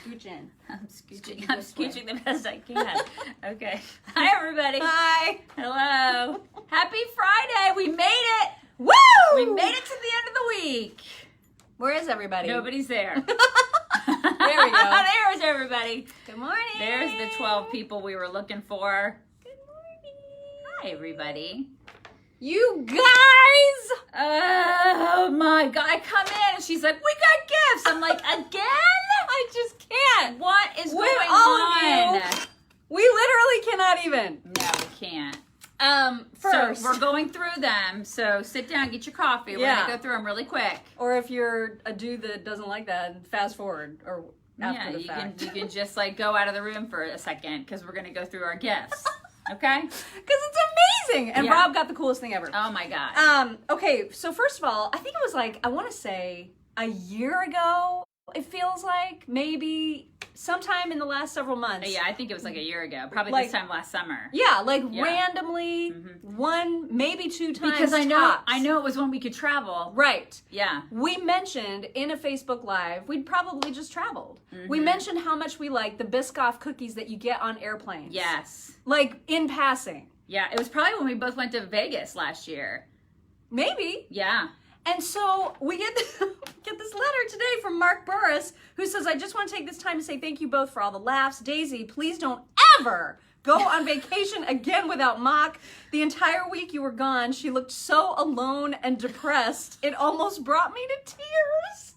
scooching. I'm scooching the best I can. Okay. Hi, everybody. Hi. Hello. Happy Friday. We made it. Woo! We made it to the end of the week. Where is everybody? Nobody's there. There we go. There's everybody. Good morning. There's the 12 people we were looking for. Good morning. Hi, everybody. You guys! Oh my God. I come in and she's like, we got gifts. I'm like, again? I just can't. What is With going all on? of you. We literally cannot even. No, we can't. First. So we're going through them. So sit down, get your coffee. We're Yeah. going to go through them really quick. Or if you're a dude that doesn't like that, fast forward or after the fact. You can just like go out of the room for a second because we're going to go through our gifts. Okay? Because it's amazing. And Yeah. Rob got the coolest thing ever. Oh my God. Okay, so first of all, I think it was like, I want to say a year ago, it feels like, maybe sometime in the last several months. Yeah, I think it was like a year ago. Probably Like- this time last summer. Yeah, like Yeah. randomly, one, maybe two times Because I tops. know it was when we could travel. Right. Yeah. We mentioned in a Facebook Live, we'd probably just traveled. We mentioned how much we like the Biscoff cookies that you get on airplanes. Yes. Like, in passing. Yeah, it was probably when we both went to Vegas last year. Maybe. Yeah. And so we get this letter today from Mark Burris, who says, I just want to take this time to say thank you both for all the laughs. Daisy, please don't ever go on vacation again without Mock. The entire week you were gone, she looked so alone and depressed, it almost brought me to tears.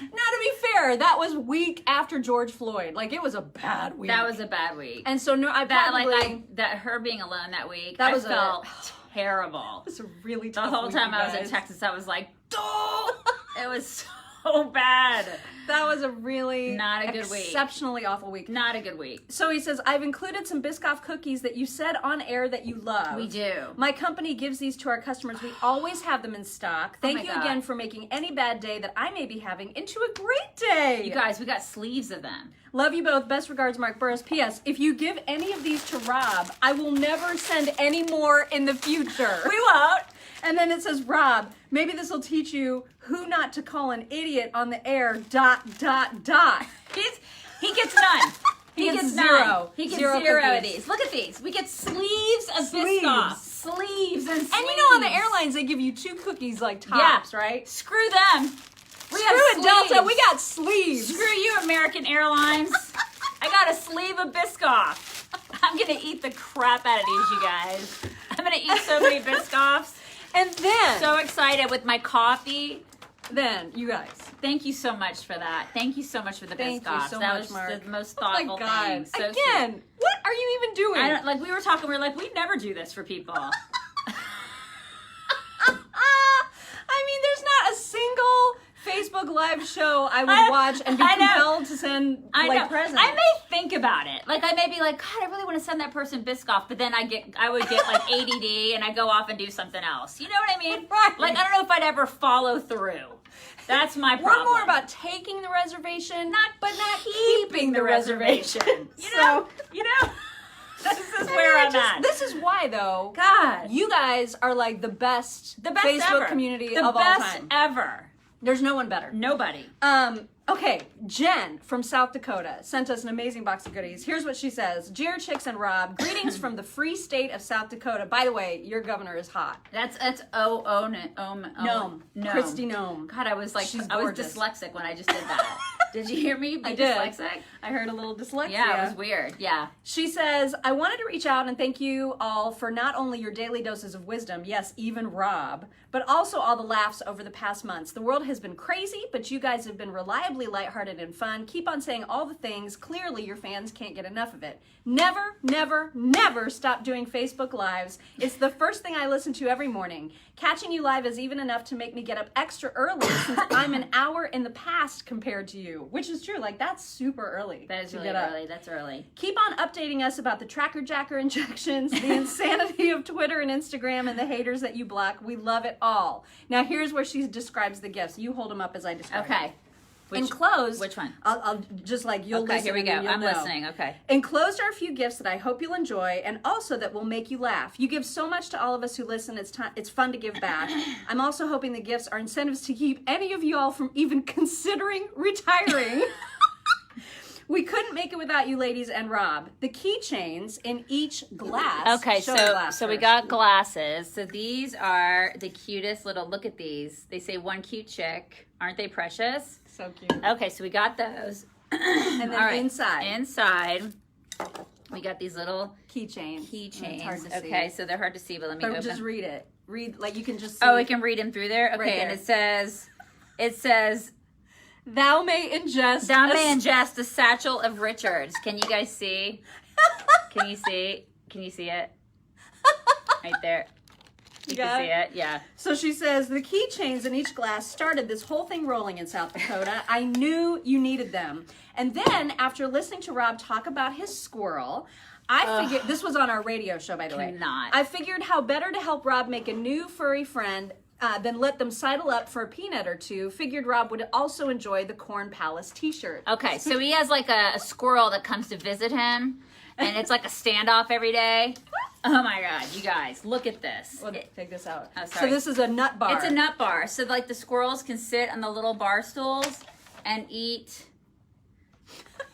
Now, to be fair, that was week after George Floyd. Like, it was a bad week. That was a bad week. And so, no, I probably... That her being alone that week, That I was felt terrible. It was a really The tough whole week, time you I was in guys. Texas, I was like, oh, it was so bad. That was a really Not a good week. exceptionally awful week. Not a good week. So he says, I've included some Biscoff cookies that you said on air that you love. We do. My company gives these to our customers. We always have them in stock. Thank my you God. again for making any bad day that I may be having into a great day. You guys, we got sleeves of them. Love you both. Best regards, Mark Burris. P.S. If you give any of these to Rob, I will never send any more in the future. We won't. And then it says, Rob, maybe this will teach you who not to call an idiot on the air, ... He gets none. He gets zero. none. He gets Zero zero of cookies. these. Look at these. We get sleeves of Sleeves. Biscoff. Sleeves and sleeves. And you know on the airlines, they give you 2 cookies like tops, right? Screw them. We Screw it, got Delta. sleeves. We got sleeves. Screw you, American Airlines. I got a sleeve of Biscoff. I'm going to eat the crap out of these, you guys. I'm going to eat so many Biscoffs. And then, So excited with my coffee. you guys. Thank you so much for that. Thank you so much for the Thank you Biscoffs. so that much, was Mark. the most Oh my thoughtful God. thing. So Again, sweet. what are you even doing? I don't, like we were talking, we were like, we'd never do this for people. I mean, there's not a single Facebook Live show I would watch and be I know. compelled to send presents. I may think about it. Like I may be like, God, I really want to send that person Biscoff, but then I would get like ADD and I go off and do something else. You know what I mean? Right. Like I don't know if I'd ever follow through. That's my problem. We're more about taking the reservation, but not keeping the reservation. You know? This is where I'm at. This is why, though. God. You guys are like the best Facebook ever. community the of all best time. ever. There's no one better. Nobody. Okay, Jen from South Dakota sent us an amazing box of goodies. Here's what she says. Dear Chicks and Rob, greetings from the free state of South Dakota. By the way, your governor is hot. That's Gnome. Christy Gnome. God, I was like, She's I was gorgeous. dyslexic when I just did that. Did you hear me? Be I did. Dyslexic? I heard a little dyslexia. Yeah, it was weird. Yeah. She says, I wanted to reach out and thank you all for not only your daily doses of wisdom, yes, even Rob, but also all the laughs over the past months. The world has been crazy, but you guys have been reliably lighthearted and fun. Keep on saying all the things. Clearly, your fans can't get enough of it. Never, never, never stop doing Facebook Lives. It's the first thing I listen to every morning. Catching you live is even enough to make me get up extra early since I'm an hour in the past compared to you, which is true. Like, that's super early. That is to really get up. early. That's early. Keep on updating us about the tracker jacker injections, the insanity of Twitter and Instagram, and the haters that you block. We love it all. Now, here's where she describes the gifts. You hold them up as I describe them. Okay. Enclosed. Which one? I'll just like you'll Okay, listen. here we and go. then you'll I'm know. listening. Okay. Enclosed are a few gifts that I hope you'll enjoy, and also that will make you laugh. You give so much to all of us who listen. It's fun to give back. I'm also hoping the gifts are incentives to keep any of you all from even considering retiring. We couldn't make it without you ladies and Rob. The keychains in each glass. Okay, Show the glass so we first. got glasses. So these are the cutest little, look at these. They say one cute chick. Aren't they precious? So cute. Okay, so we got those. And then Inside, we got these little keychains. keychains. It's hard to see. Okay, so they're hard to see, but let me But open. just read it. Read, like you can just see. Oh, we can read them through there? Okay, Right there. and it says, Thou may ingest. thou may ingest a satchel of Richards. Can you guys see? Can you see? Can you see it? Right there. You got can see it? Yeah. So she says, the keychains in each glass started this whole thing rolling in South Dakota. I knew you needed them. And then, after listening to Rob talk about his squirrel, I figured, this was on our radio show, by the way. Cannot. I figured how better to help Rob make a new furry friend than let them sidle up for a peanut or two. Figured Rob would also enjoy the Corn Palace t-shirt. Okay, so he has like a squirrel that comes to visit him, and it's like a standoff every day. Oh my God, you guys, look at this. We'll take this out. Oh, sorry. So this is a nut bar. It's a nut bar. So like the squirrels can sit on the little bar stools and eat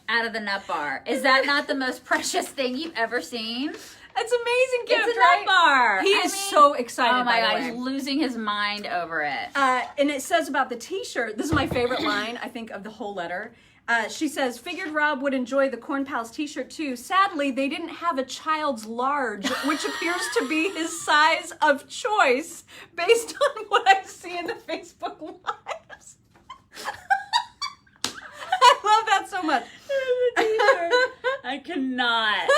out of the nut bar. Is that not the most precious thing you've ever seen? It's amazing gift, It's a right? nut bar. He is so excited, Oh my by God, the he's way. losing his mind over it. And it says about the t-shirt, this is my favorite line, I think, of the whole letter. She says, figured Rob would enjoy the Corn Pals t-shirt too. Sadly, they didn't have a child's large, which appears to be his size of choice based on what I see in the Facebook Lives. I love that so much. I cannot.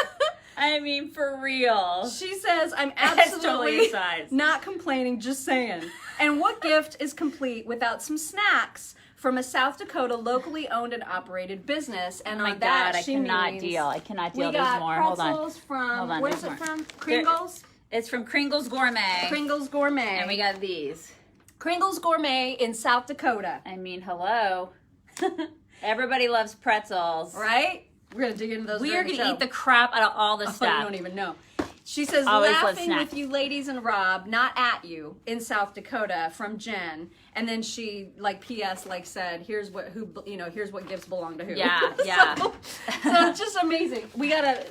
I mean, for real. She says, I'm That's totally absolutely his size. not complaining, just saying. And what gift is complete without some snacks from a South Dakota locally owned and operated business? And Oh my on that, God, I she cannot means deal. I cannot deal. we There's got more. Hold on. pretzels from, Hold on, where's there's it more. from? Kringles? It's from Kringles Gourmet. Kringles Gourmet. And we got these. Kringles Gourmet in South Dakota. I mean, hello. Everybody loves pretzels. Right? We're going to dig into those We are going going to eat the crap out of all this Oh, stuff. you don't even know. She says, Always love laughing snack. with you ladies and Rob, not at you, in South Dakota, from Jen. And then she, like, P.S., like, said, here's what gifts belong to who. Yeah, yeah. So it's just amazing. We gotta,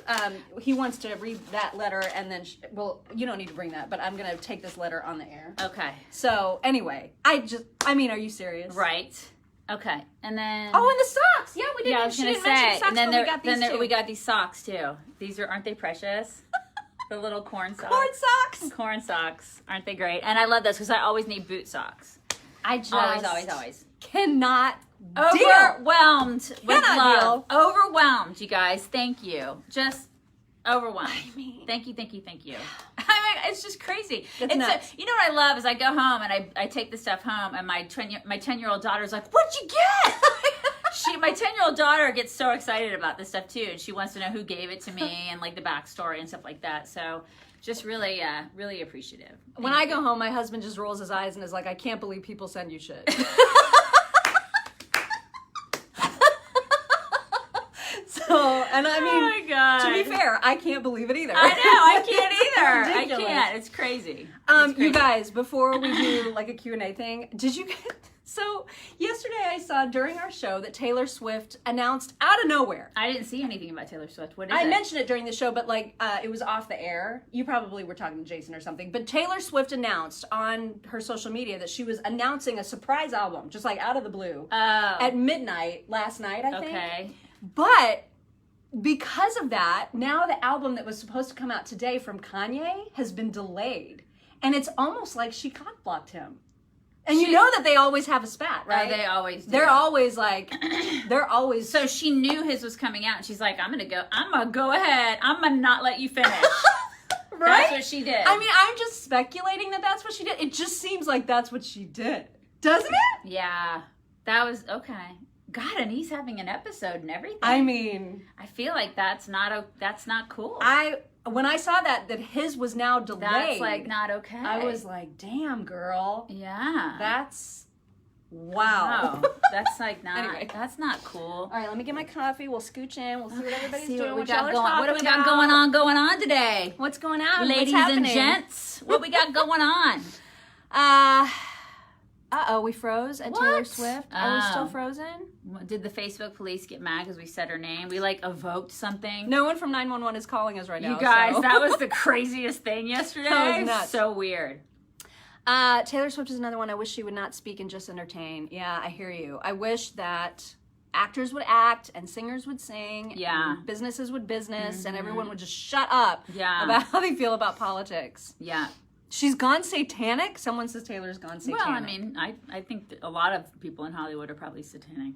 he wants to read that letter, and then, well, you don't need to bring that, but I'm gonna take this letter on the air. Okay. So, anyway, are you serious? Right. Okay. And then. Oh, and the socks! Yeah, we didn't, yeah, I was she going didn't to mention say. the socks, And then, but we got these too. we got these socks too. These aren't they precious? The little corn socks. Corn socks! Corn socks. Aren't they great? And I love those because I always need boot socks. I just Always. cannot deal. Overwhelmed with Cannot love. Overwhelmed, you guys. Thank you. Just overwhelmed. I mean- thank you. I mean, it's just crazy. It's nuts. You know what I love is I go home and I take the stuff home and my 10-year-old daughter's like, "What'd you get?" My 10-year-old daughter gets so excited about this stuff too, and she wants to know who gave it to me and like the backstory and stuff like that. So just really, really appreciative. When I go home, my husband just rolls his eyes and is like, I can't believe people send you shit. So, and I mean, Oh my God. to be fair, I can't believe it either. I know, I can't either. I Ridiculous. can't. It's crazy. You guys, before we do like a Q&A thing, did you get... So, yesterday I saw during our show that Taylor Swift announced out of nowhere. I didn't see anything about Taylor Swift. What is I it? mentioned it during the show, but like it was off the air. You probably were talking to Jason or something. But Taylor Swift announced on her social media that she was announcing a surprise album, just like out of the blue, at midnight last night, I think. Okay. But because of that, now the album that was supposed to come out today from Kanye has been delayed. And it's almost like she cock-blocked him. And you know that they always have a spat, right? Oh, they always do. They're always like, they're always... So she knew his was coming out, and she's like, I'm gonna go ahead. I'm gonna not let you finish. Right? That's what she did. I mean, I'm just speculating that that's what she did. It just seems like that's what she did. Doesn't it? Yeah. That was, okay. God, and he's having an episode and everything. I mean... I feel like that's not cool. When I saw that his was now delayed... That's like not okay. I was like, damn, girl. Yeah. That's... Wow. Oh, that's like not. Anyway. That's not cool. All right, let me get my coffee. We'll scooch in. We'll see what everybody's See doing. what we What got y'all are going. What do talking we got about. going on today, What's going on? ladies What's and happening? gents? What we got going on? Uh-oh, we froze at Taylor Swift. Are we still frozen? Did the Facebook police get mad because we said her name? We like evoked something. No one from 911 is calling us right now. You guys, that was the craziest thing yesterday. That was nuts. So weird. Taylor Swift is another one. I wish she would not speak and just entertain. Yeah, I hear you. I wish that actors would act and singers would sing. Yeah. And businesses would business and everyone would just shut up Yeah. about how they feel about politics. Yeah. She's gone satanic? Someone says Taylor's gone satanic. Well, I mean, I think that a lot of people in Hollywood are probably satanic.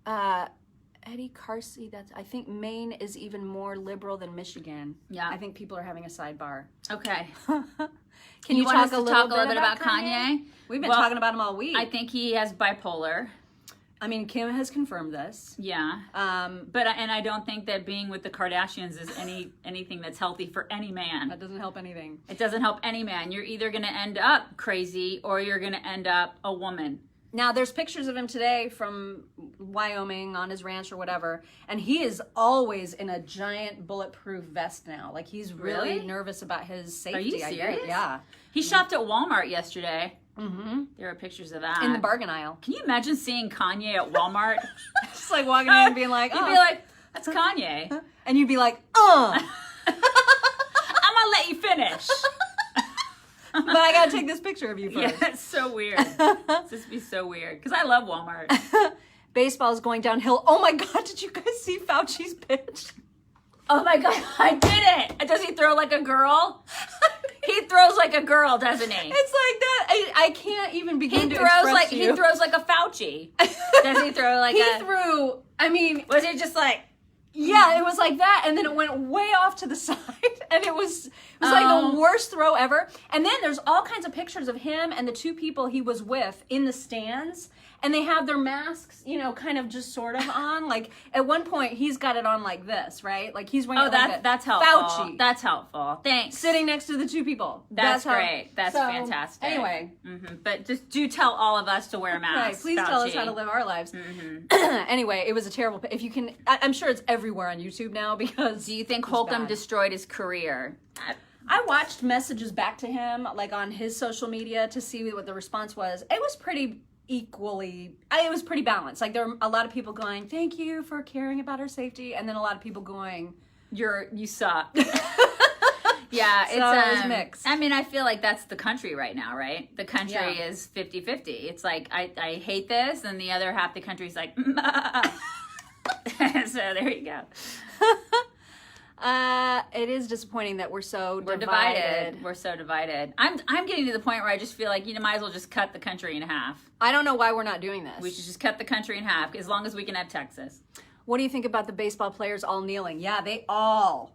Eddie Carsey, I think Maine is even more liberal than Michigan. Yeah. I think people are having a sidebar. Okay. Can you want us talk to talk a little bit about Kanye? We've been talking about him all week. I think he has bipolar. I mean, Kim has confirmed this. Yeah. But I don't think that being with the Kardashians is anything that's healthy for any man. That doesn't help anything. It doesn't help any man. You're either going to end up crazy or you're going to end up a woman. Now, there's pictures of him today from Wyoming on his ranch or whatever, and he is always in a giant bulletproof vest now. Like, he's really nervous about his safety. Are you serious? Yeah. He shopped at Walmart yesterday. Mm-hmm. There are pictures of that. In the bargain aisle. Can you imagine seeing Kanye at Walmart? Just like walking in and being like, oh. You'd be like, that's Kanye. And you'd be like, I'm going to let you finish. But I gotta take this picture of you first. Yeah, it's so weird. This would be so weird. Because I love Walmart. Baseball's going downhill. Oh my God, did you guys see Fauci's pitch? Oh my God, I did it. Does he throw like a girl? He throws like a girl, doesn't he? It's like that. I can't even begin to express to you. He throws like a Fauci. Does he throw like I mean. Was it just like. Yeah, it was like that, and then it went way off to the side, and it was like the worst throw ever. And then there's all kinds of pictures of him and the two people he was with in the stands, and they have their masks, kind of just sort of on. Like, at one point, he's got it on like this, right? Like, he's wearing that's helpful. Fauci. That's helpful. Thanks. Sitting next to the two people. That's great. That's fantastic. Anyway. Mm-hmm. But just do tell all of us to wear masks. Right, please Fauci. tell us how to live our lives. Mm-hmm. Anyway, it was a terrible. If you can, I'm sure it's everywhere on YouTube now because. Do you think Holcomb destroyed his career? I watched messages back to him, like on his social media, to see what the response was. It was pretty it was pretty balanced. Like, there were a lot of people going, thank you for caring about our safety, and then a lot of people going, you suck. Yeah, so it was mixed. I mean, I feel like that's the country right now, right? The country is 50-50. It's like, I hate this, and the other half the country's like, so there you go. It is disappointing that we're divided. We're so divided. I'm getting to the point where I just feel like might as well just cut the country in half. I don't know why we're not doing this. We should just cut the country in half as long as we can have Texas. What do you think about the baseball players all kneeling? Yeah, they all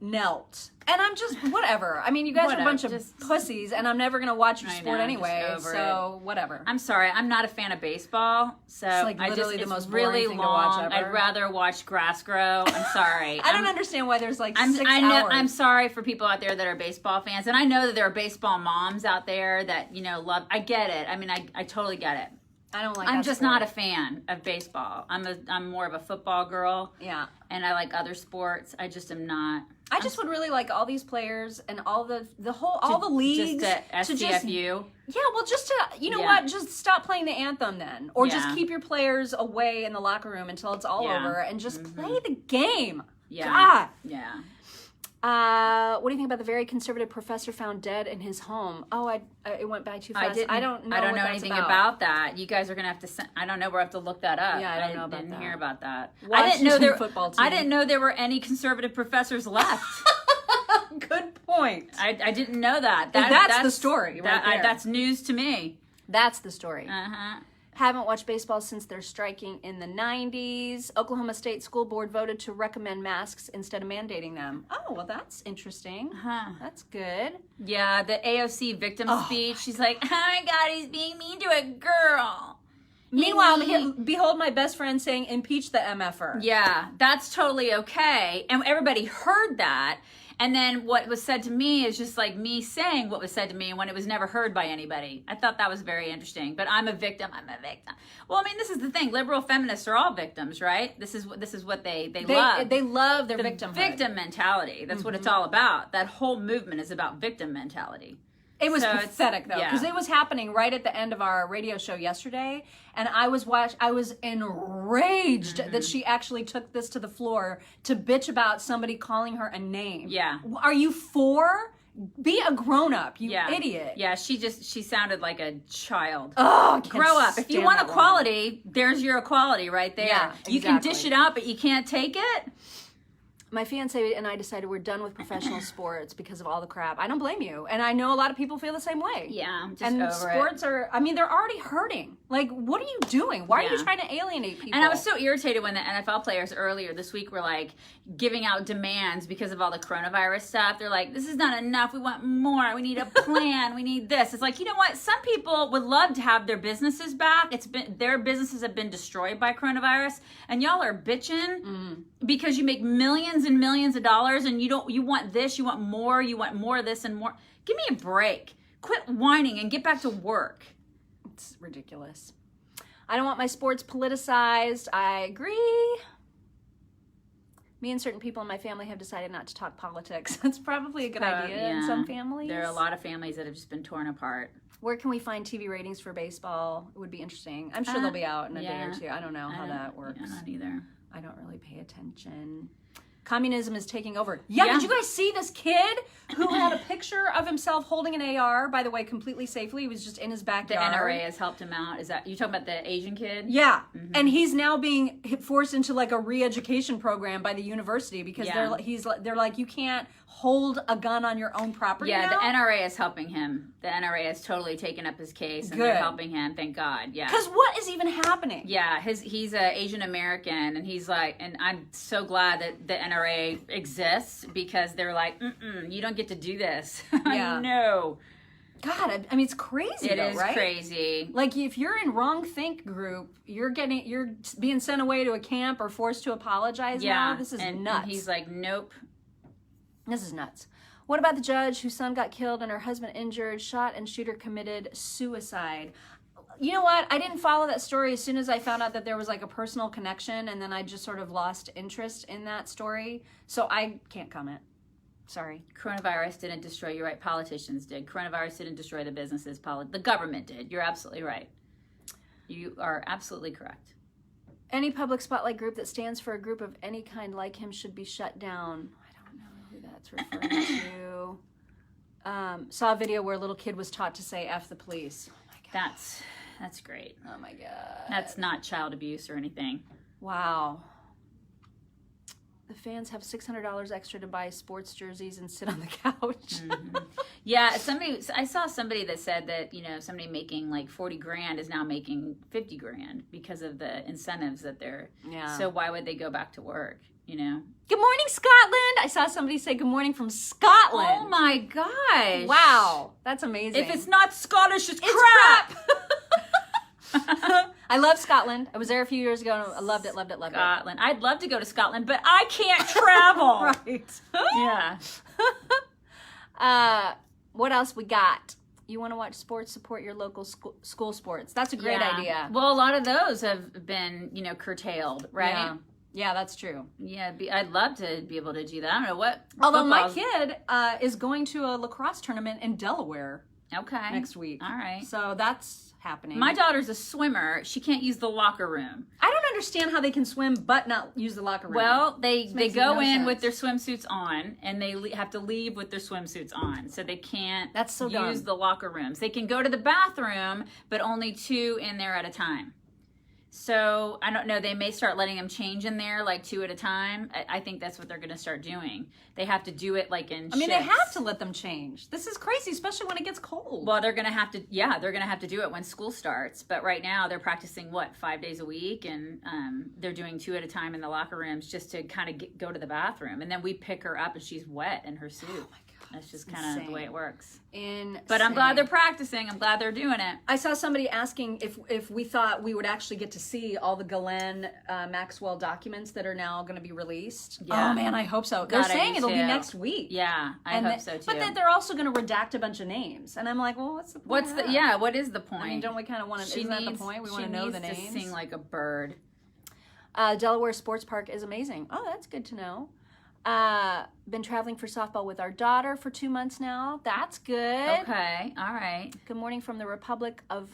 knelt. And I'm just, whatever. I mean, you guys are a bunch of pussies, and I'm never going to watch your sport anyway, so whatever. I'm sorry. I'm not a fan of baseball, so it's like literally the most boring really thing long. to watch ever. I'd rather watch grass grow. I'm sorry. I don't understand why there's like 6 hours. I'm sorry for people out there that are baseball fans, and I know that there are baseball moms out there that, love. I get it. I mean, I totally get it. I don't like. I'm just not a fan of baseball. I'm more of a football girl. Yeah. And I like other sports. I just am not. I just would really like all these players and all the leagues just to SCFU. Yeah, well, just to what, just stop playing the anthem then, or just keep your players away in the locker room until it's all over, and just play the game. Yeah. God. Yeah. What do you think about the very conservative professor found dead in his home? Oh, it went by too fast. I don't know anything about that. You guys are gonna have to. I don't know. We'll have to look that up. Yeah, I don't know about that. Didn't hear about that. Football team. I didn't know there were any conservative professors left. Good point. I didn't know that. That's the story. Right there. That's news to me. That's the story. Uh-huh. Haven't watched baseball since their striking in the 90s. Oklahoma State School Board voted to recommend masks instead of mandating them. Oh, well, that's interesting. That's good. Yeah, the AOC victim speech. She's like, oh my God, he's being mean to a girl. Meanwhile, behold my best friend saying, impeach the MFer. Yeah, that's totally okay. And everybody heard that. And then what was said to me is just like me saying what was said to me when it was never heard by anybody. I thought that was very interesting. But I'm a victim. Well, I mean, this is the thing. Liberal feminists are all victims, right? This is what they love. They love their victim mentality. That's what it's all about. That whole movement is about victim mentality. It was So pathetic though, because it was happening right at the end of our radio show yesterday, and I was enraged that she actually took this to the floor to bitch about somebody calling her a name. Yeah. Are you 4? Be a grown-up, you idiot. Yeah, she sounded like a child. Oh, grow up. If you want equality, there's your equality right there. Yeah, You can exactly. dish it out, but you can't take it. My fiance and I decided we're done with professional sports because of all the crap. I don't blame you. And I know a lot of people feel the same way. Yeah, just and over sports are, I mean, they're already hurting. Like, what are you doing? Why are you trying to alienate people? And I was so irritated when the NFL players earlier this week were like giving out demands because of all the coronavirus stuff. They're like, this is not enough. We want more. We need a plan. We need this. It's like, you know what? Some people would love to have their businesses back. Their businesses have been destroyed by coronavirus, and y'all are bitching because you make millions and millions of dollars, and you want this, you want more of this and more. Give me a break. Quit whining and get back to work. It's ridiculous. I don't want my sports politicized. I agree. Me and certain people in my family have decided not to talk politics. That's probably a good idea in some families. There are a lot of families that have just been torn apart. Where can we find TV ratings for baseball? It would be interesting. I'm sure they'll be out in a day or two. I don't know how that works. Yeah, not either. I don't really pay attention. Communism is taking over. Yeah, did you guys see this kid who had a picture of himself holding an AR, by the way, completely safely? He was just in his The backyard. NRA has helped him out. Is that you talking about the Asian kid? Yeah. And he's now being forced into like a re-education program by the university because they're like, you can't hold a gun on your own property Yeah, now? the NRA is helping him. The NRA has totally taken up his case, and they're helping him. Thank God. Yeah. Because what is even happening? Yeah, he's a Asian American, and he's like, and I'm so glad that the NRA exists because they're like, you don't get to do this. Yeah. No. God, I mean, it's crazy. It though, is right? crazy. Like if you're in wrong think group, you're being sent away to a camp or forced to apologize. Now this is nuts. And he's like, nope. This is nuts. What about the judge whose son got killed and her husband injured, shot and shooter committed suicide? You know what? I didn't follow that story as soon as I found out that there was like a personal connection, and then I just sort of lost interest in that story. So I can't comment. Sorry. Coronavirus didn't destroy you, right? Politicians did. Coronavirus didn't destroy the businesses. The government did. You're absolutely right. You are absolutely correct. Any public spotlight group that stands for a group of any kind like him should be shut down. I don't know who that's referring to. Saw a video where a little kid was taught to say F the police. Oh my God. That's great. Oh my God. That's not child abuse or anything. Wow. The fans have $600 extra to buy sports jerseys and sit on the couch. Yeah, I saw somebody that said that, somebody making like 40 grand is now making 50 grand because of the incentives that they're, so why would they go back to work, Good morning, Scotland. I saw somebody say good morning from Scotland. Oh my gosh. Wow. That's amazing. If it's not Scottish, it's crap. I love Scotland. I was there a few years ago and I loved it. Scotland. I'd love to go to Scotland, but I can't travel. Right. Yeah. What else we got? You want to watch sports? Support your local school sports. That's a great idea. Well, a lot of those have been, curtailed, right? Yeah, that's true. Yeah, I'd love to be able to do that. I don't know what. Although my kid is going to a lacrosse tournament in Delaware. Okay. Next week. All right. So that's happening. My daughter's a swimmer. She can't use the locker room. I don't understand how they can swim but not use the locker room. Well, they go in with their swimsuits on, and they have to leave with their swimsuits on. So they can't use the locker rooms. They can go to the bathroom, but only 2 in there at a time. So, I don't know, they may start letting them change in there, like 2 at a time. I think that's what they're going to start doing. They have to do it like in shifts. They have to let them change. This is crazy, especially when it gets cold. Well, they're going to have to, they're going to have to do it when school starts. But right now, they're practicing, 5 days a week? And they're doing 2 at a time in the locker rooms just to kind of go to the bathroom. And then we pick her up and she's wet in her suit. Oh, my God. That's just kind of the way it works. But I'm glad they're practicing. I'm glad they're doing it. I saw somebody asking if we thought we would actually get to see all the Ghislaine Maxwell documents that are now going to be released. Yeah. Oh, man, I hope so. They're saying it'll be next week. Yeah, I hope so, too. But then they're also going to redact a bunch of names. And I'm like, well, what's the point? What is the point? I mean, don't we kind of want to, isn't that the point? We want to know the names. She needs to sing like a bird. Delaware Sports Park is amazing. Oh, that's good to know. Been traveling for softball with our daughter for 2 months now. That's good. Okay, all right. Good morning from the Republic of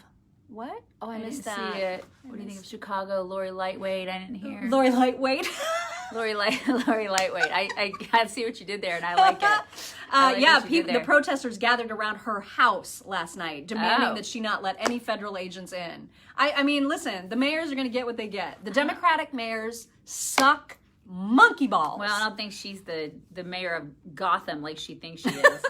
what? Oh, I missed didn't that. see it. What do you think of Chicago? Lori Lightweight. I didn't hear. Lori Lightweight. Lori Lightweight. I see what you did there, and I like it. The protesters gathered around her house last night, demanding Oh. that she not let any federal agents in. I mean, listen, the mayors are going to get what they get. The Democratic mayors suck monkey balls. Well, I don't think she's the mayor of Gotham like she thinks she is.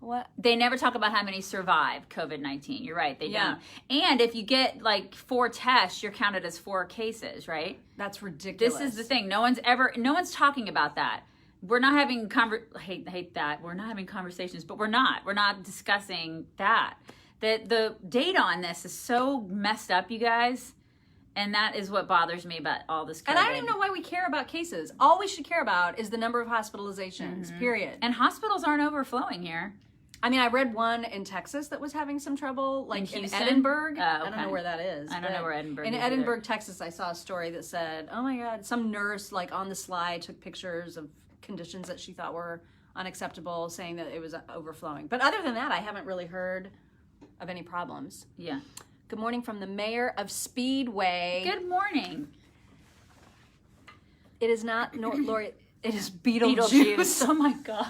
What? They never talk about how many survive COVID-19. You're right, they don't. And if you get like 4 tests, you're counted as 4 cases, right? That's ridiculous. This is the thing. No one's talking about that. We're not having hate that. We're not having conversations, but we're not discussing that. The data on this is so messed up, you guys. And that is what bothers me about all this COVID. And I don't even know why we care about cases. All we should care about is the number of hospitalizations, period. And hospitals aren't overflowing here. I mean, I read one in Texas that was having some trouble, like in Houston? Edinburgh. Oh, I don't okay. know where that is. I don't know where Edinburgh In is Edinburgh, either. Texas, I saw a story that said, oh my God, some nurse, like on the slide, took pictures of conditions that she thought were unacceptable, saying that it was overflowing. But other than that, I haven't really heard of any problems. Yeah. Good morning from the mayor of Speedway. Good morning. It is not Lori. It is Beetlejuice. Oh my God.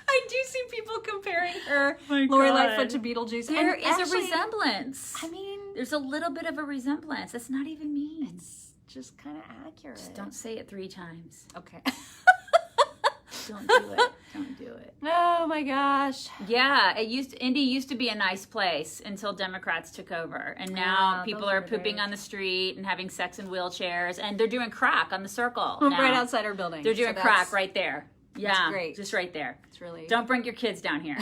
I do see people comparing her, My Lori God. Lightfoot, to Beetlejuice. There And is actually, a resemblance. I mean, There's a little bit of a resemblance. That's not even mean. it's just kind of accurate. Just don't say it 3 times. Okay. Don't do it. Don't do it. Oh my gosh. Yeah, Indy used to be a nice place until Democrats took over, and now Yeah, people those are are pooping very- on the street and having sex in wheelchairs, and they're doing crack on the circle. Right now. outside our building. They're doing So crack that's- right there. Yeah, great. just right there. It's really. Don't bring your kids down here.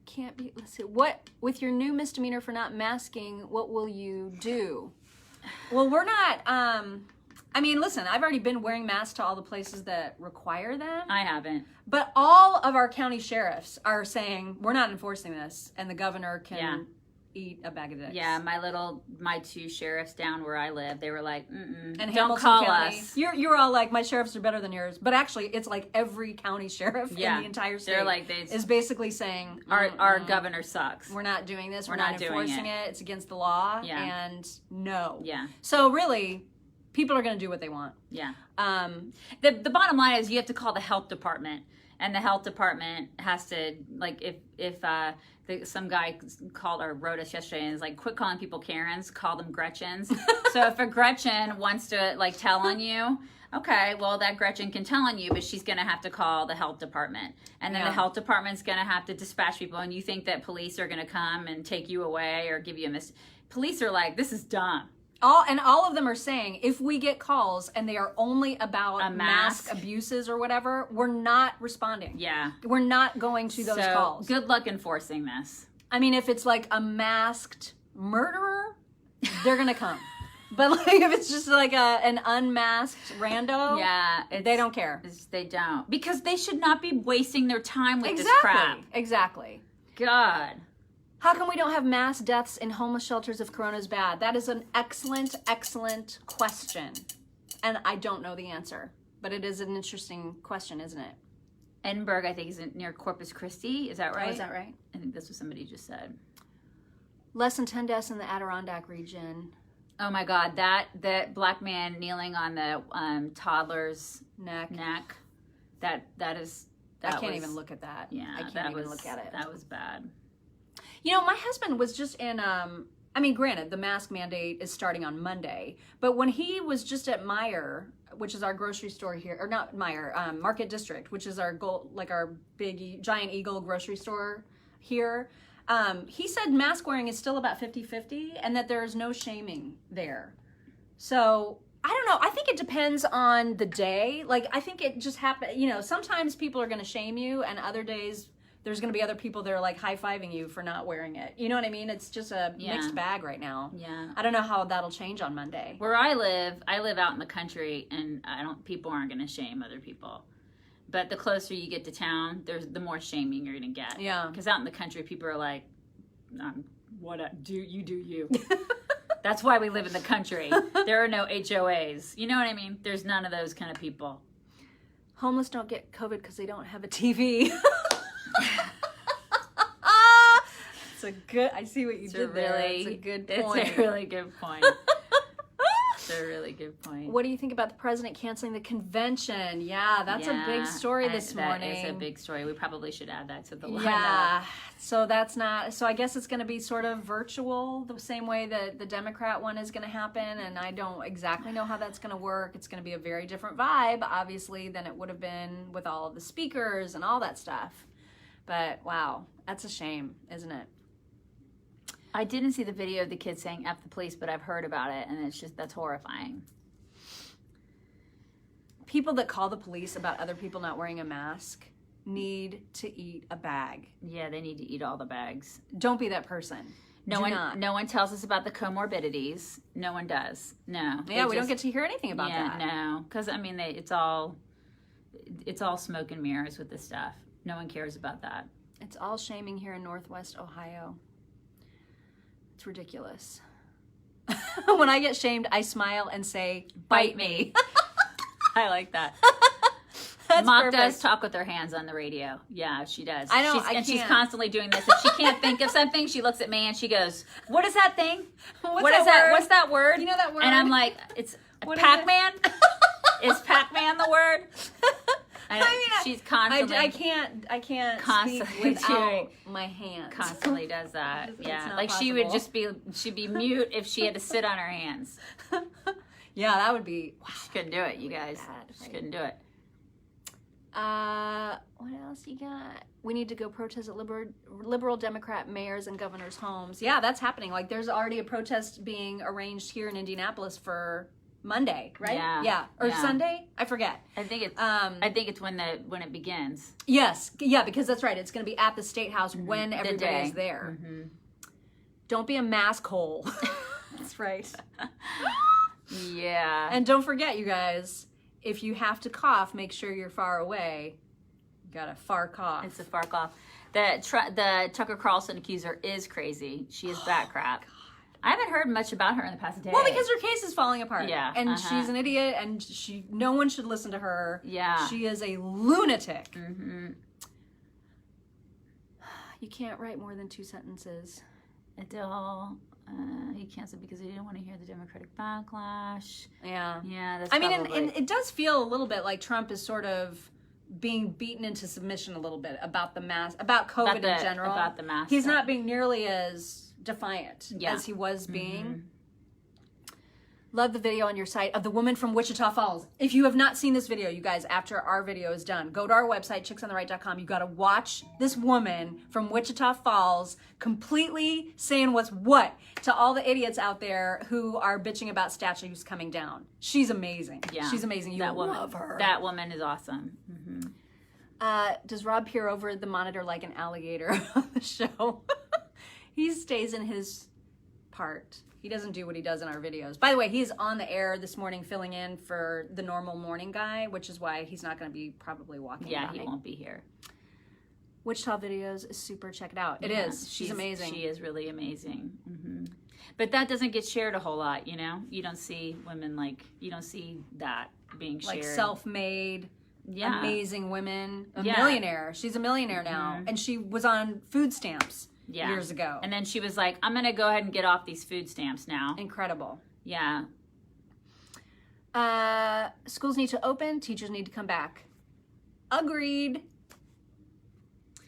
Can't be. Let's see. What with your new misdemeanor for not masking? What will you do? Well, we're not. I mean, listen. I've already been wearing masks to all the places that require them. I haven't. But all of our county sheriffs are saying we're not enforcing this, and the governor can eat a bag of dicks. Yeah, my 2 sheriffs down where I live, they were like, And don't Hamilton call County, us. You're all like, my sheriffs are better than yours, but actually, it's like every county sheriff in the entire state. They're like, is basically saying our governor sucks. we're not doing this. We're not not doing enforcing it. It's against the law. Yeah. And no. Yeah. So really, people are going to do what they want. Yeah. The bottom line is you have to call the health department, and the health department has to, like, if some guy called or wrote us yesterday and is like, quit calling people Karens, call them Gretchens. So if a Gretchen wants to like tell on you, okay, well that Gretchen can tell on you, but she's gonna have to call the health department, and then the health department's gonna have to dispatch people, and you think that police are gonna come and take you away or give you a police are like, this is dumb. all of them are saying if we get calls and they are only about A mask. abuses or whatever, we're not responding. Yeah. We're not going to those So calls. good luck enforcing this. I mean, if it's like a masked murderer, they're gonna come. But like if it's just like an unmasked rando, Yeah, they don't care. They don't, because they should not be wasting their time with this Exactly. crap. Exactly. God. How come we don't have mass deaths in homeless shelters if Corona is bad? That is an excellent, excellent question. And I don't know the answer. But it is an interesting question, isn't it? Edinburgh, I think, is near Corpus Christi. Is that right? Oh, is that right? I think that's what somebody just said. Less than 10 deaths in the Adirondack region. Oh my God, that black man kneeling on the toddler's Neck. neck. That I can't even look at that. Yeah, I can't even look at it. That was bad. You know, my husband was just in, I mean, granted, the mask mandate is starting on Monday, but when he was just at Meijer, which is our grocery store here, or not Meijer, Market District, which is our our big, giant eagle grocery store here, he said mask wearing is still about 50-50 and that there is no shaming there. So, I don't know. I think it depends on the day. Like, I think it just happens, you know, sometimes people are going to shame you and other days there's going to be other people that are like high-fiving you for not wearing it. You know what I mean? It's just a mixed bag right now. Yeah. I don't know how that'll change on Monday. Where I live out in the country, and people aren't going to shame other people. But the closer you get to town, the more shaming you're going to get. Yeah. Because out in the country, people are like, do you. That's why we live in the country. There are no HOAs. You know what I mean? There's none of those kind of people. Homeless don't get COVID because they don't have a TV. It's a good. I see what you did there. It's a good point. It's a really good point. It's a really good point. What do you think about the president canceling the convention? Yeah, that's a big story this morning. That is a big story. We probably should add that to the lineup. Yeah. So that's not. So I guess it's going to be sort of virtual, the same way that the Democrat one is going to happen. And I don't exactly know how that's going to work. It's going to be a very different vibe, obviously, than it would have been with all of the speakers and all that stuff. But wow, that's a shame, isn't it? I didn't see the video of the kid saying F the police, but I've heard about it, and that's horrifying. People that call the police about other people not wearing a mask need to eat a bag. Yeah, they need to eat all the bags. Don't be that person. No one tells us about the comorbidities. No one does. No. Yeah, we don't get to hear anything about that. No, because I mean, it's all smoke and mirrors with this stuff. No one cares about that. It's all shaming here in Northwest Ohio. It's ridiculous. When I get shamed, I smile and say, "Bite me." I like that. That's Mock perfect. does talk with her hands on the radio. Yeah, she does. I know, She's constantly doing this. If she can't think of something, she looks at me and she goes, "What is that thing? What is that? What's that word?" You know that word? And I'm like, "It's What is Pac-Man." Is Pac-Man the word? She's constantly. I can't Constantly speak without my hands. Constantly does that. It's Yeah, not like possible. she'd be mute if she had to sit on her hands. Yeah, that would be. Wow. She couldn't do it, you guys. She couldn't do it. What else you got? We need to go protest at liberal Democrat mayors and governors' homes. Yeah, that's happening. Like, there's already a protest being arranged here in Indianapolis for Monday, right? Yeah. Or Sunday? I forget. I think it's when it begins. Yes. Yeah, because that's right. It's going to be at the State House when everybody is there. Mm-hmm. Don't be a mask hole. That's right. Yeah. And don't forget, you guys, if you have to cough, make sure you're far away. You got a far cough. It's a far cough. The Tucker Carlson accuser is crazy. She is bat crap. I haven't heard much about her in the past day. Well, because her case is falling apart. Yeah. And she's an idiot, and no one should listen to her. Yeah. She is a lunatic. Mm-hmm. You can't write more than 2 sentences. Adele, he canceled because he didn't want to hear the Democratic backlash. Yeah. Yeah, that's I mean, and it does feel a little bit like Trump is sort of being beaten into submission a little bit about the mask, about COVID in general. About the mask. He's not being nearly as defiant as he was being. Mm-hmm. Love the video on your site of the woman from Wichita Falls. If you have not seen this video, you guys, after our video is done, go to our website, chicksontheright.com. You got to watch this woman from Wichita Falls completely saying what's what to all the idiots out there who are bitching about statues coming down. She's amazing. Yeah. She's amazing. You love her. That woman is awesome. Mm-hmm. Does Rob peer over the monitor like an alligator on the show? He stays in his part. He doesn't do what he does in our videos. By the way, he's on the air this morning filling in for the normal morning guy, which is why he's not going to be probably walking by. Yeah, he won't be here. Wichita videos is super. Check it out. It is. She's amazing. She is really amazing. Mm-hmm. But that doesn't get shared a whole lot, you know? You don't see women you don't see that being shared. Like self-made, amazing women. A millionaire. She's a millionaire now. And she was on food stamps. Years ago. And then she was like, I'm going to go ahead and get off these food stamps now. Incredible. Yeah. Schools need to open. Teachers need to come back. Agreed.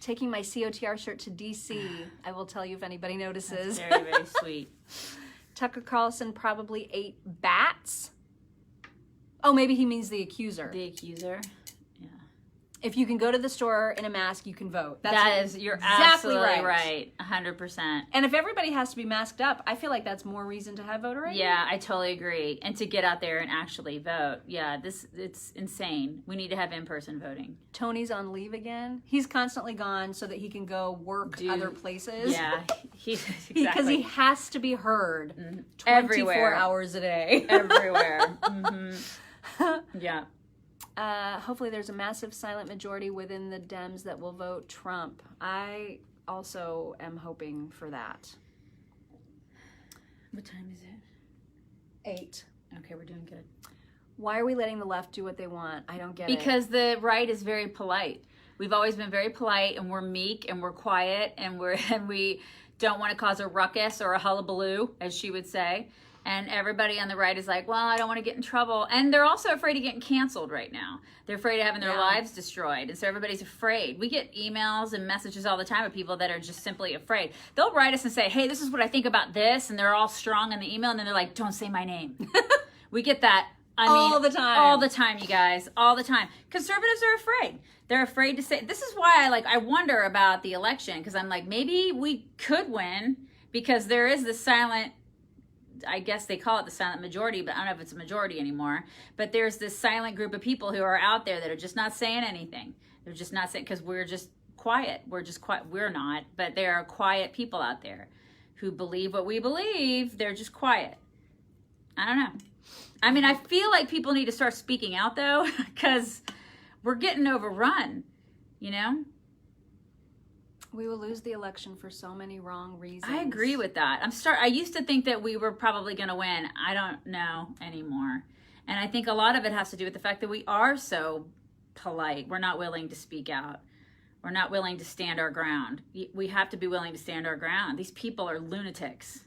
Taking my COTR shirt to DC. I will tell you if anybody notices. That's very, very sweet. Tucker Carlson probably ate bats. Oh, maybe he means the accuser. The accuser. If you can go to the store in a mask, you can vote. You're exactly right. 100%. And if everybody has to be masked up, I feel like that's more reason to have voter ID. Yeah, I totally agree. And to get out there and actually vote. Yeah, it's insane. We need to have in-person voting. Tony's on leave again. He's constantly gone so that he can go work other places. Yeah, because he has to be heard 24 everywhere. hours a day. Everywhere. Mm-hmm. Yeah. Hopefully there's a massive silent majority within the Dems that will vote Trump. I also am hoping for that. What time is it? 8. Okay, we're doing good. Why are we letting the left do what they want? I don't get Because the right is very polite. We've always been very polite, and we're meek, and we're quiet, and we don't want to cause a ruckus or a hullabaloo, as she would say. And everybody on the right is like, well, I don't want to get in trouble. And they're also afraid of getting canceled right now. They're afraid of having their lives destroyed. And so everybody's afraid. We get emails and messages all the time of people that are just simply afraid. They'll write us and say, hey, this is what I think about this. And they're all strong in the email. And then they're like, don't say my name. We get that. All the time. All the time, you guys. All the time. Conservatives are afraid. They're afraid to say, this is why I wonder about the election. Because I'm like, maybe we could win because there is this silent, I guess they call it the silent majority, but I don't know if it's a majority anymore. But there's this silent group of people who are out there that are just not saying anything. They're just not saying, because we're just quiet. We're just quiet. We're not, but there are quiet people out there who believe what we believe. They're just quiet. I don't know. I mean, I feel like people need to start speaking out, though, because we're getting overrun, you know? We will lose the election for so many wrong reasons. I agree with that. I used to think that we were probably going to win. I don't know anymore. And I think a lot of it has to do with the fact that we are so polite. We're not willing to speak out. We're not willing to stand our ground. We have to be willing to stand our ground. These people are lunatics.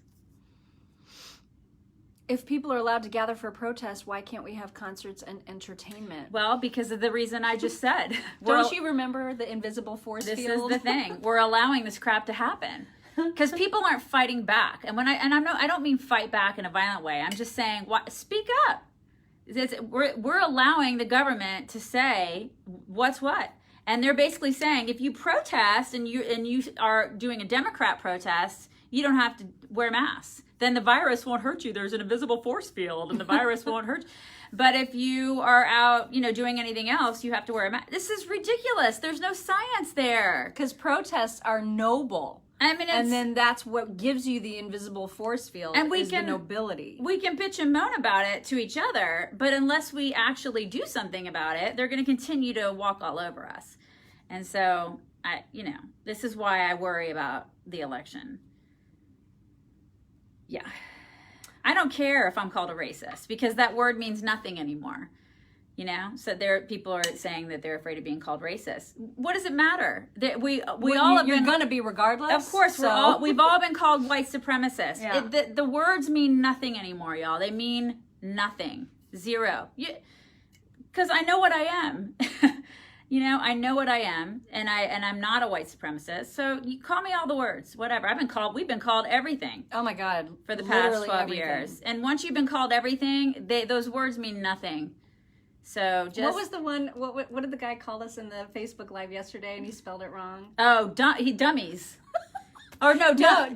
If people are allowed to gather for a protest, why can't we have concerts and entertainment? Well, because of the reason I just said. Don't you remember the invisible force field? This is the thing. We're allowing this crap to happen. Because people aren't fighting back. And I don't mean fight back in a violent way. I'm just saying, speak up. We're allowing the government to say what's what. And they're basically saying, if you protest and you are doing a Democrat protest, you don't have to wear masks. Then the virus won't hurt you. There's an invisible force field and the virus won't hurt you. But if you are out, doing anything else, you have to wear a mask. This is ridiculous. There's no science there. Because protests are noble. I mean, and then that's what gives you the invisible force field, and the nobility. We can bitch and moan about it to each other, but unless we actually do something about it, they're going to continue to walk all over us. And so, this is why I worry about the election. Yeah. I don't care if I'm called a racist because that word means nothing anymore. So people are saying that they're afraid of being called racist. What does it matter? That you're going to be regardless. Of course, we've all been called white supremacists. Yeah. The words mean nothing anymore, y'all. They mean nothing. Zero. Because I know what I am. I know what I am, and I'm not a white supremacist. So you call me all the words, whatever. We've been called everything. Oh my God. For the past 12 years. And once you've been called everything, those words mean nothing. So just. What was the one, what did the guy call us in the Facebook Live yesterday and he spelled it wrong? Oh, dummies. Or no, dumber.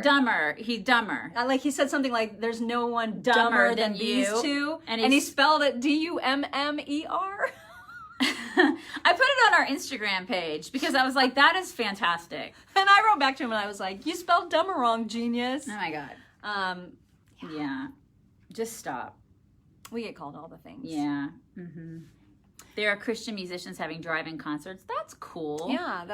Dumber. Dumber. Like he said something like, there's no one dumber than these two. And he spelled it D-U-M-M-E-R. I put it on our Instagram page because I was like, that is fantastic. And I wrote back to him and I was like, you spelled dumber wrong, genius. Oh my God. Yeah. Just stop. We get called all the things. Yeah. Mm-hmm. There are Christian musicians having drive-in concerts. That's cool. Yeah,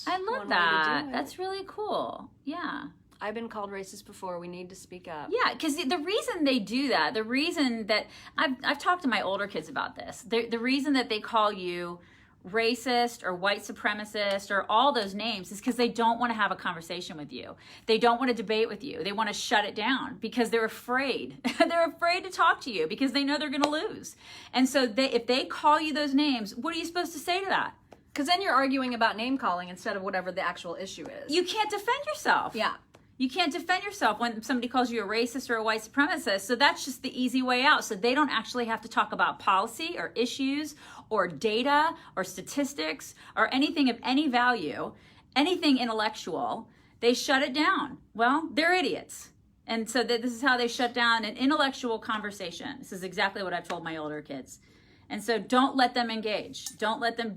I love that. That's really cool. Yeah. I've been called racist before. We need to speak up. Yeah, because the reason they do that, the reason that I've talked to my older kids about this, the reason that they call you racist or white supremacist or all those names is because they don't want to have a conversation with you. They don't want to debate with you. They want to shut it down because they're afraid. They're afraid to talk to you because they know they're going to lose. And so if they call you those names, what are you supposed to say to that? Because then you're arguing about name calling instead of whatever the actual issue is. You can't defend yourself. Yeah. You can't defend yourself when somebody calls you a racist or a white supremacist. So that's just the easy way out. So they don't actually have to talk about policy or issues or data or statistics or anything of any value, anything intellectual. They shut it down. Well, they're idiots. And so this is how they shut down an intellectual conversation. This is exactly what I've told my older kids. And so don't let them engage. Don't let them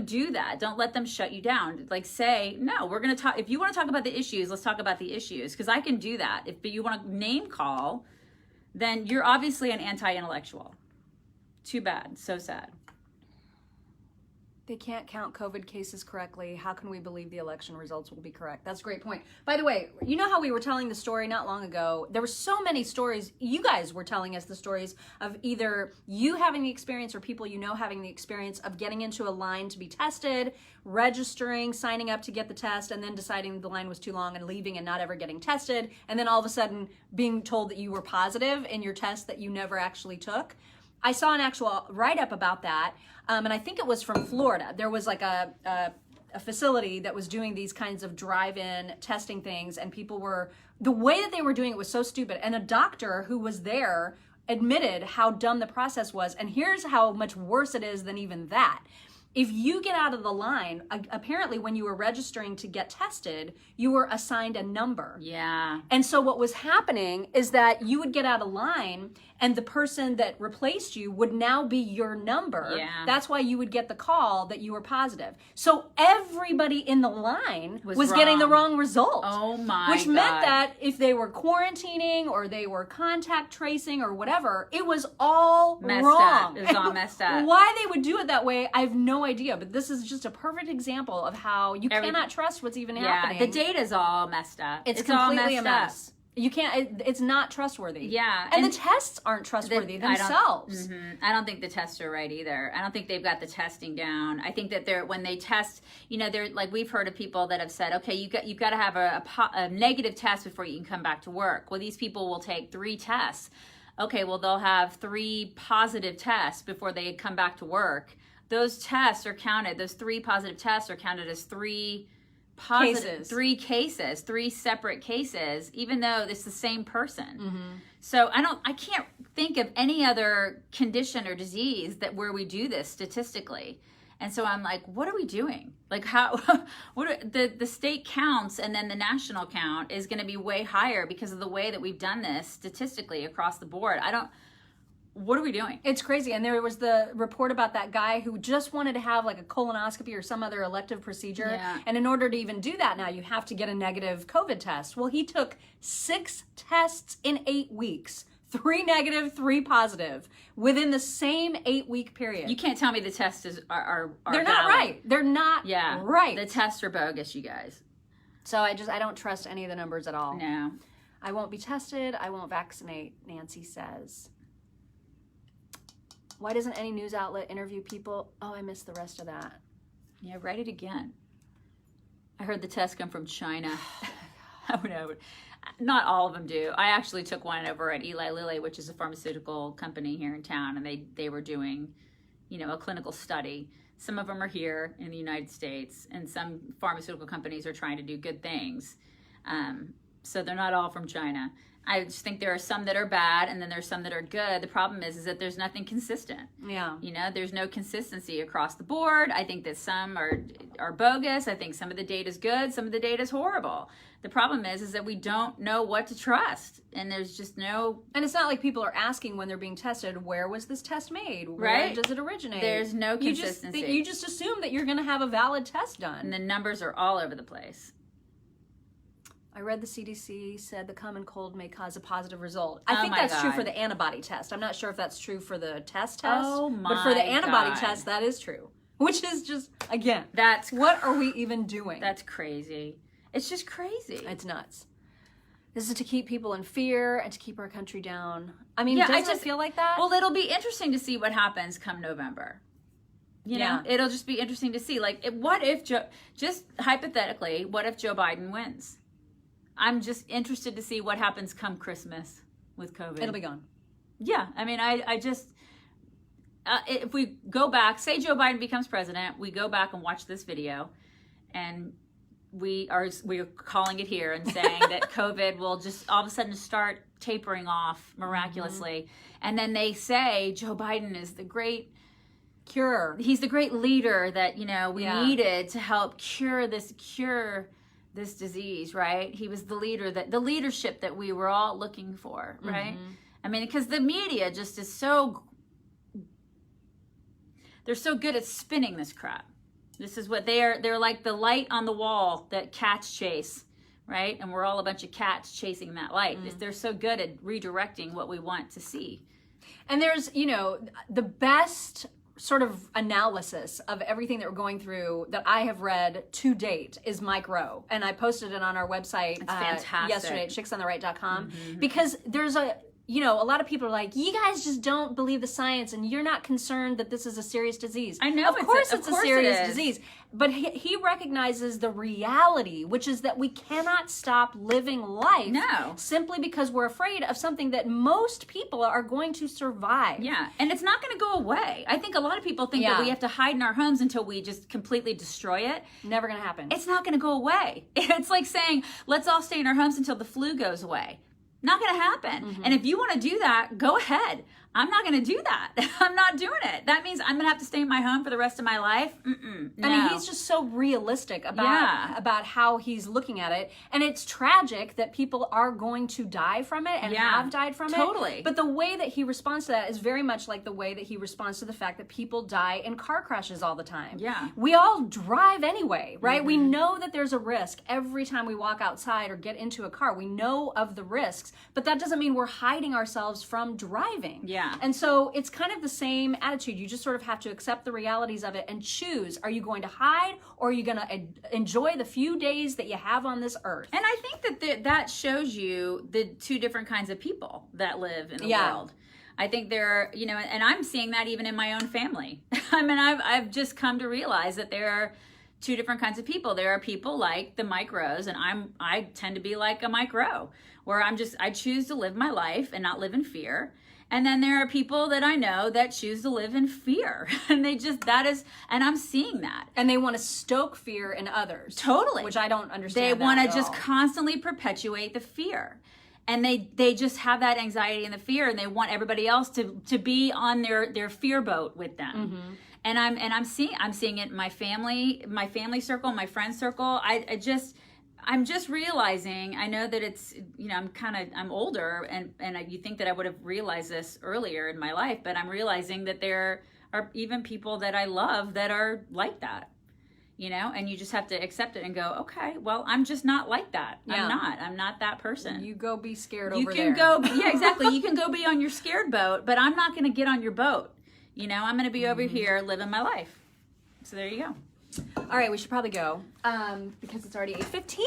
do that. Don't let them shut you down. Like say, no, we're going to talk. If you want to talk about the issues, let's talk about the issues. Because I can do that. If you want to name call, then you're obviously an anti-intellectual. Too bad. So sad. They can't count COVID cases correctly. How can we believe the election results will be correct? That's a great point. By the way, you know how we were telling the story not long ago? There were so many stories. You guys were telling us the stories of either you having the experience or people you know having the experience of getting into a line to be tested, registering, signing up to get the test, and then deciding the line was too long and leaving and not ever getting tested, and then all of a sudden being told that you were positive in your test that you never actually took. I saw an actual write-up about that, and I think it was from Florida. There was like a facility that was doing these kinds of drive-in testing things, and people were, the way that they were doing it was so stupid, and a doctor who was there admitted how dumb the process was, and here's how much worse it is than even that. If you get out of the line, apparently when you were registering to get tested, you were assigned a number. Yeah. And so what was happening is that you would get out of line and the person that replaced you would now be your number. Yeah. That's why you would get the call that you were positive. So everybody in the line was getting the wrong result. Oh my Which God. meant that if they were quarantining or they were contact tracing or whatever, it was all Messed wrong. up. It was all messed up. Why they would do it that way, I have no idea. But this is just a perfect example of how you cannot trust what's even happening. The data's all messed up. It's all completely messed a mess. You can't, it's not trustworthy. Yeah. And the tests aren't trustworthy themselves. I don't think the tests are right either. I don't think they've got the testing down. I think that when they test, you know, they're like, we've heard of people that have said, okay, you've got to have a negative test before you can come back to work. Well, these people will take 3 tests. Okay, well, they'll have 3 positive tests before they come back to work. Those tests are counted, those 3 positive tests are counted as 3 positive, 3 cases, 3 separate cases, even though it's the same person. So I can't think of any other condition or disease where we do this statistically. And so I'm like, what are we doing? Like how, the state counts and then the national count is going to be way higher because of the way that we've done this statistically across the board. What are we doing? It's crazy. And there was the report about that guy who just wanted to have like a colonoscopy or some other elective procedure. Yeah. And in order to even do that now, you have to get a negative COVID test. Well, he took 6 tests in 8 weeks. 3 negative, 3 positive within the same 8-week period. You can't tell me the tests are They're not valid. right. They're not right. The tests are bogus, you guys. So I don't trust any of the numbers at all. No. I won't be tested. I won't vaccinate, Nancy says. Why doesn't any news outlet interview people? Oh, I missed the rest of that. Yeah, write it again. I heard the tests come from China. I don't know. Not all of them do. I actually took one over at Eli Lilly, which is a pharmaceutical company here in town, and they were doing, you know, a clinical study. Some of them are here in the United States, and some pharmaceutical companies are trying to do good things. So they're not all from China. I just think there are some that are bad, and then there's some that are good. The problem is that there's nothing consistent. Yeah. You know, there's no consistency across the board. I think that some are bogus. I think some of the data is good. Some of the data is horrible. The problem is that we don't know what to trust, and there's just no. And it's not like people are asking when they're being tested, where was this test made? Right. Where does it originate? There's no consistency. You just assume that you're going to have a valid test done. And the numbers are all over the place. I read the CDC said the common cold may cause a positive result. I think my that's true God. for the antibody test. I'm not sure if that's true for the test. Oh But for the my antibody God. test, that is true. Which is just, again, That's what are we even doing? That's crazy. It's just crazy. It's nuts. This is to keep people in fear and to keep our country down. I mean, Yeah, doesn't it feel like that? Well, it'll be interesting to see what happens come November. You know, it'll just be interesting to see. Like, what if, just hypothetically, what if Joe Biden wins? I'm just interested to see what happens come Christmas with COVID. It'll be gone. Yeah, I mean, I just, if we go back, say Joe Biden becomes president, we go back and watch this video, and we're calling it here and saying that COVID will just all of a sudden start tapering off miraculously. And then they say Joe Biden is the great Cure. He's the great leader that, you know, we needed to help cure this disease, right? He was the leadership that we were all looking for, right? I mean, because the media just is they're so good at spinning this crap. This is what they're like the light on the wall that cats chase, right? And we're all a bunch of cats chasing that light. They're so good at redirecting what we want to see. And there's, you know, the best sort of analysis of everything that we're going through that I have read to date is Mike Rowe. And I posted it on our website yesterday at chicksontheright.com because there's a lot of people are like, you guys just don't believe the science and you're not concerned that this is a serious disease. I know. Of course it's a serious disease. But he recognizes the reality, which is that we cannot stop living life simply because we're afraid of something that most people are going to survive. Yeah, and it's not going to go away. I think a lot of people think that we have to hide in our homes until we just completely destroy it. Never going to happen. It's not going to go away. It's like saying, let's all stay in our homes until the flu goes away. Not going to happen. And if you want to do that, go ahead. I'm not going to do that. I'm not doing it. That means I'm going to have to stay in my home for the rest of my life. No. I mean, he's just so realistic about how he's looking at it. And it's tragic that people are going to die from it and have died from it. Totally. But the way that he responds to that is very much like the way that he responds to the fact that people die in car crashes all the time. Yeah. We all drive anyway, right? We know that there's a risk every time we walk outside or get into a car. We know of the risks, but that doesn't mean we're hiding ourselves from driving. Yeah. And so it's kind of the same attitude. You just sort of have to accept the realities of it and choose. Are you going to hide or are you going to enjoy the few days that you have on this earth? And I think that that shows you the two different kinds of people that live in the world. I think there are, and I'm seeing that even in my own family. I mean, I've just come to realize that there are two different kinds of people. There are people like the Mike Rows, and I tend to be like a Mike Rowe, where I choose to live my life and not live in fear. And then there are people that I know that choose to live in fear. And and I'm seeing that. And they want to stoke fear in others. Totally. Which I don't understand. They want to just constantly perpetuate the fear. And they just have that anxiety and the fear, and they want everybody else to be on their fear boat with them. And I'm seeing it in my family circle, my friend circle. I'm just realizing, I know that it's, I'm older and you think that I would have realized this earlier in my life, but I'm realizing that there are even people that I love that are like that, and you just have to accept it and go, okay, well, I'm just not like that. Yeah. I'm not that person. You go be scared over there. Yeah, exactly. You can go be on your scared boat, but I'm not going to get on your boat. I'm going to be over here living my life. So there you go. All right, we should probably go because it's already 8:15.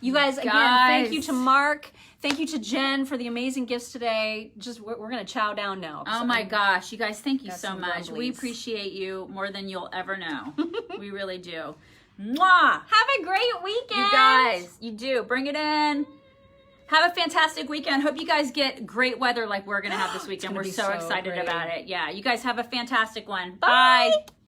You guys, again, thank you to Mark. Thank you to Jen for the amazing gifts today. We're going to chow down now. Oh my gosh, you guys, thank you so much. We appreciate you more than you'll ever know. We really do. Mwah! Have a great weekend. You guys, you do. Bring it in. Have a fantastic weekend. Hope you guys get great weather like we're going to have this weekend. We're so excited about it. Yeah, you guys have a fantastic one. Bye.